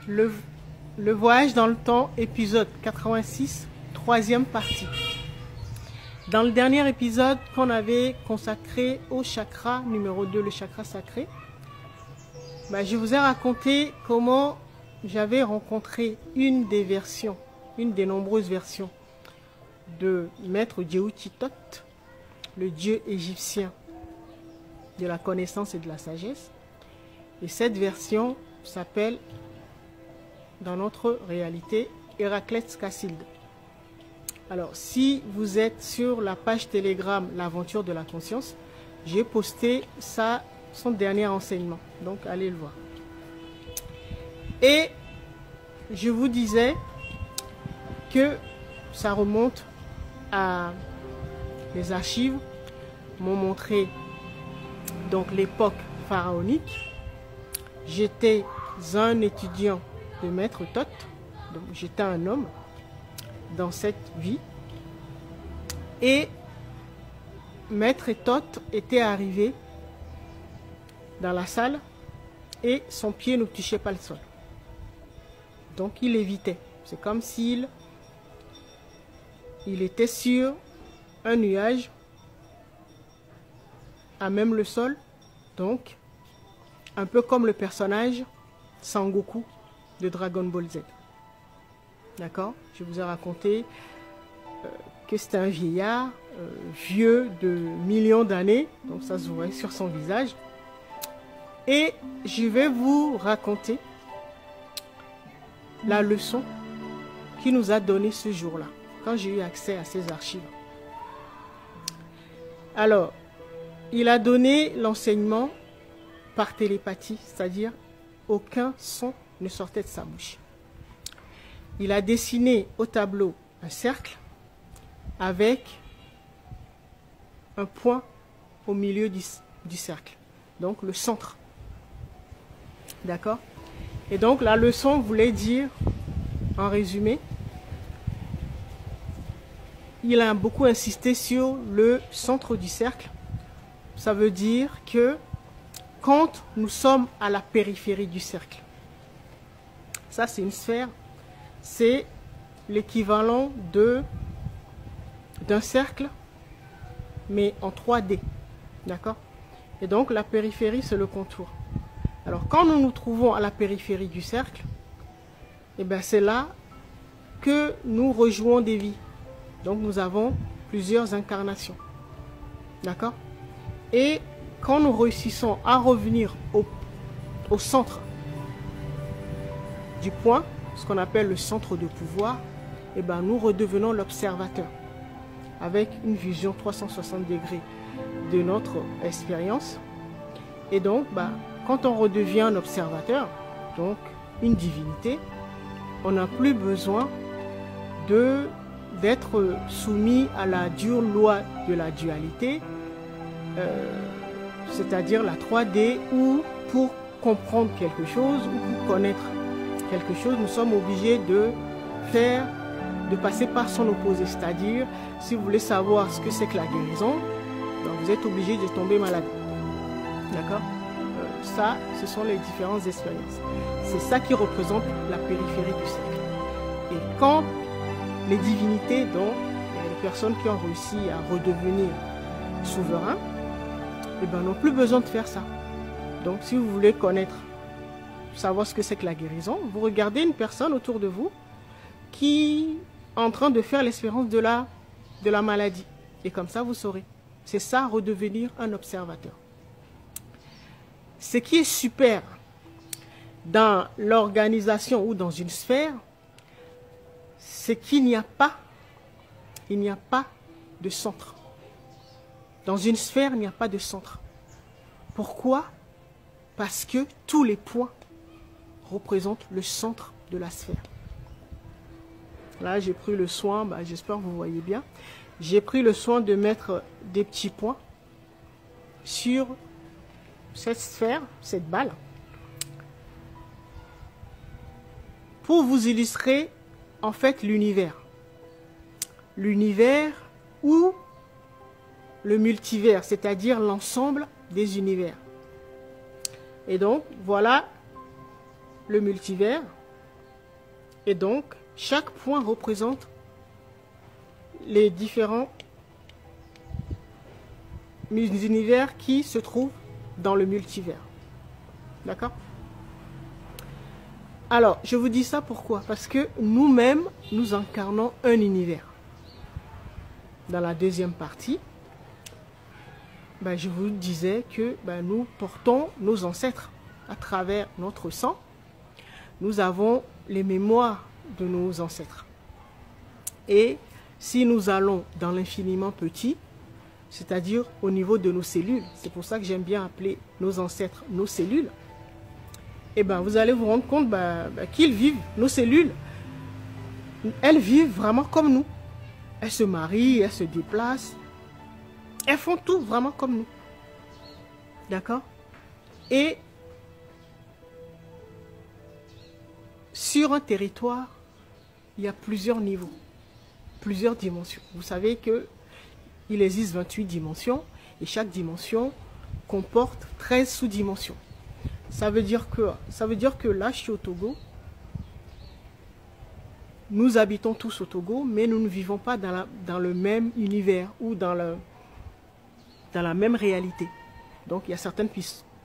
Le, le voyage dans le temps, épisode 86, troisième partie. Dans le dernier épisode qu'on avait consacré au chakra numéro 2, le chakra sacré, je vous ai raconté comment j'avais rencontré une des nombreuses versions de Maître Djeouti-Tot, le dieu égyptien de la connaissance et de la sagesse. Et cette version s'appelle, dans notre réalité, Héraclès Casilde. Alors, si vous êtes sur la page Telegram L'aventure de la conscience, j'ai posté son dernier enseignement. Donc, allez le voir. Et je vous disais que ça remonte à les archives m'ont montré donc l'époque pharaonique. J'étais un étudiant de Maître Tot, donc j'étais un homme dans cette vie. Et Maître Tot était arrivé dans la salle et son pied ne touchait pas le sol. Donc il évitait. C'est comme s'il était sur un nuage à même le sol. Donc, un peu comme le personnage Sangoku de Dragon Ball Z. D'accord? Je vous ai raconté que c'était un vieillard, vieux de millions d'années. Donc ça se voit sur son visage. Et je vais vous raconter la leçon qu'il nous a donnée ce jour-là, quand j'ai eu accès à ces archives. Alors, il a donné l'enseignement par télépathie, c'est-à-dire aucun son ne sortait de sa bouche. Il a dessiné au tableau un cercle avec un point au milieu du cercle, donc le centre. D'accord? Et donc la leçon voulait dire, en résumé, il a beaucoup insisté sur le centre du cercle. Ça veut dire que quand nous sommes à la périphérie du cercle, ça c'est une sphère, c'est l'équivalent d'un cercle, mais en 3D. D'accord? Et donc la périphérie, c'est le contour. Alors quand nous nous trouvons à la périphérie du cercle, c'est là que nous rejouons des vies. Donc nous avons plusieurs incarnations. D'accord? Et quand nous réussissons à revenir au centre du point, ce qu'on appelle le centre de pouvoir, nous redevenons l'observateur avec une vision 360 degrés de notre expérience. Et donc, quand on redevient un observateur, donc une divinité, on n'a plus besoin d'être soumis à la dure loi de la dualité, c'est-à-dire la 3D, où pour comprendre quelque chose ou pour connaître quelque chose, nous sommes obligés de passer par son opposé. C'est-à-dire, si vous voulez savoir ce que c'est que la guérison, vous êtes obligé de tomber malade. D'accord? Ça, ce sont les différentes expériences. C'est ça qui représente la périphérie du cercle. Et quand les divinités, donc les personnes qui ont réussi à redevenir souverains, n'ont plus besoin de faire ça. Donc si vous voulez savoir ce que c'est que la guérison, vous regardez une personne autour de vous qui est en train de faire l'expérience de la maladie. Et comme ça, vous saurez. C'est ça, redevenir un observateur. Ce qui est super dans l'organisation ou dans une sphère, c'est qu'il n'y a pas de centre. Dans une sphère, il n'y a pas de centre. Pourquoi? Parce que tous les points représentent le centre de la sphère. Là, j'ai pris le soin, j'espère que vous voyez bien, j'ai pris le soin de mettre des petits points sur cette sphère, cette balle, pour vous illustrer en fait l'univers. L'univers ou le multivers, c'est-à-dire l'ensemble des univers. Et donc, voilà le multivers. Et donc, chaque point représente les différents univers qui se trouvent dans le multivers. D'accord? Alors, je vous dis ça pourquoi? Parce que nous-mêmes, nous incarnons un univers. Dans la deuxième partie, je vous disais que nous portons nos ancêtres à travers notre sang. Nous avons les mémoires de nos ancêtres. Et si nous allons dans l'infiniment petit, c'est-à-dire au niveau de nos cellules, c'est pour ça que j'aime bien appeler nos ancêtres nos cellules, et vous allez vous rendre compte qu'ils vivent, nos cellules, elles vivent vraiment comme nous. Elles se marient, elles se déplacent, elles font tout vraiment comme nous. D'accord? Et sur un territoire, il y a plusieurs niveaux, plusieurs dimensions. Vous savez qu'il existe 28 dimensions et chaque dimension comporte 13 sous-dimensions. Ça veut dire que là, je suis au Togo. Nous habitons tous au Togo, mais nous ne vivons pas dans le même univers ou dans la même réalité. Donc, il y a certaines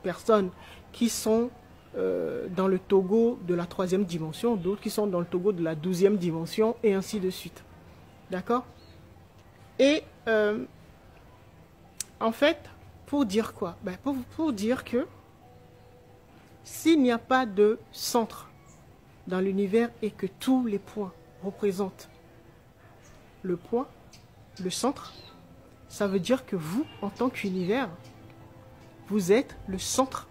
personnes qui sont dans le Togo de la 3e dimension, d'autres qui sont dans le Togo de la 12e dimension, et ainsi de suite. D'accord? Et en fait, pour dire quoi? Pour dire que s'il n'y a pas de centre dans l'univers et que tous les points représentent le point, le centre, ça veut dire que vous, en tant qu'univers, vous êtes le centre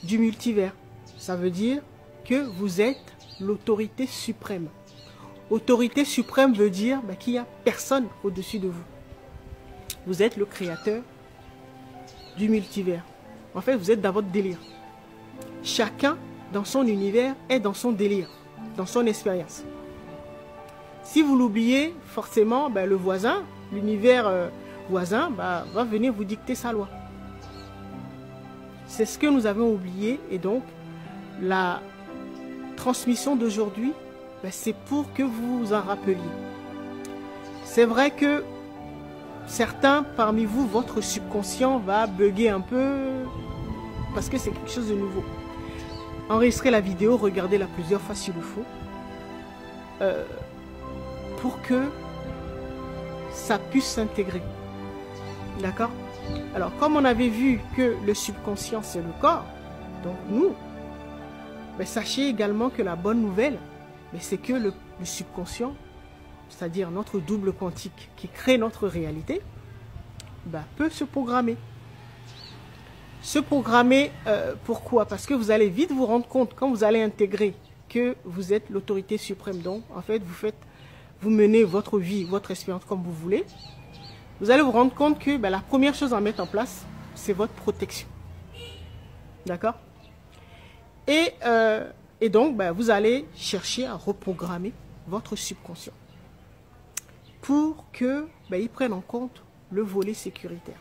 du multivers. Ça veut dire que vous êtes l'autorité suprême. Autorité suprême veut dire qu'il n'y a personne au-dessus de vous. Vous êtes le créateur du multivers. En fait, vous êtes dans votre délire. Chacun, dans son univers, est dans son délire, dans son expérience. Si vous l'oubliez, forcément, le voisin, l'univers voisin, va venir vous dicter sa loi. C'est ce que nous avons oublié. Et donc, la transmission d'aujourd'hui, c'est pour que vous vous en rappeliez. C'est vrai que certains parmi vous, votre subconscient va bugger un peu parce que c'est quelque chose de nouveau. Enregistrez la vidéo, regardez-la plusieurs fois s'il le faut, pour que ça puisse s'intégrer. D'accord? Alors, comme on avait vu que le subconscient, c'est le corps, donc nous, sachez également que la bonne nouvelle, c'est que le subconscient, c'est-à-dire notre double quantique qui crée notre réalité, peut se programmer. Se programmer, pourquoi? Parce que vous allez vite vous rendre compte, quand vous allez intégrer que vous êtes l'autorité suprême, donc en fait vous menez votre vie, votre expérience comme vous voulez, vous allez vous rendre compte que la première chose à mettre en place, c'est votre protection. D'accord? Et donc, vous allez chercher à reprogrammer votre subconscient pour qu'il prenne en compte le volet sécuritaire.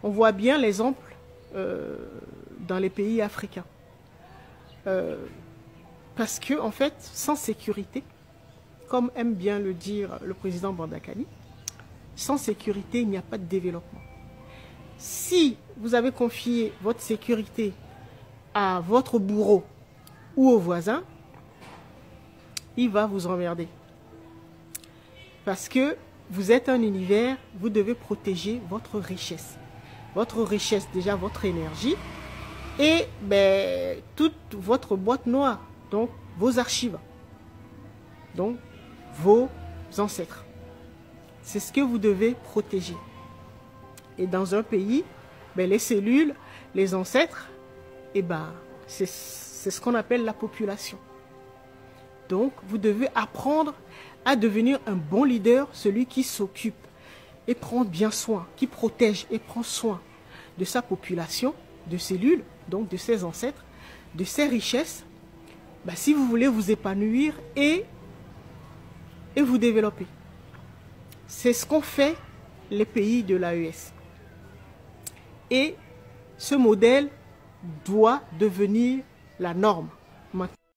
On voit bien l'exemple dans les pays africains. Parce que, en fait, sans sécurité, comme aime bien le dire le président Bandakani, sans sécurité, il n'y a pas de développement. Si vous avez confié votre sécurité à votre bourreau ou au voisin, il va vous emmerder. Parce que vous êtes un univers, vous devez protéger votre richesse. Votre richesse, déjà votre énergie, et toute votre boîte noire, donc vos archives, donc vos ancêtres. C'est ce que vous devez protéger. Et dans un pays, les cellules, les ancêtres, c'est ce qu'on appelle la population. Donc, vous devez apprendre à devenir un bon leader, celui qui s'occupe et prend bien soin, qui protège et prend soin de sa population, de cellules, donc de ses ancêtres, de ses richesses, si vous voulez vous épanouir et vous développer. C'est ce qu'ont fait les pays de l'AES. Et ce modèle doit devenir la norme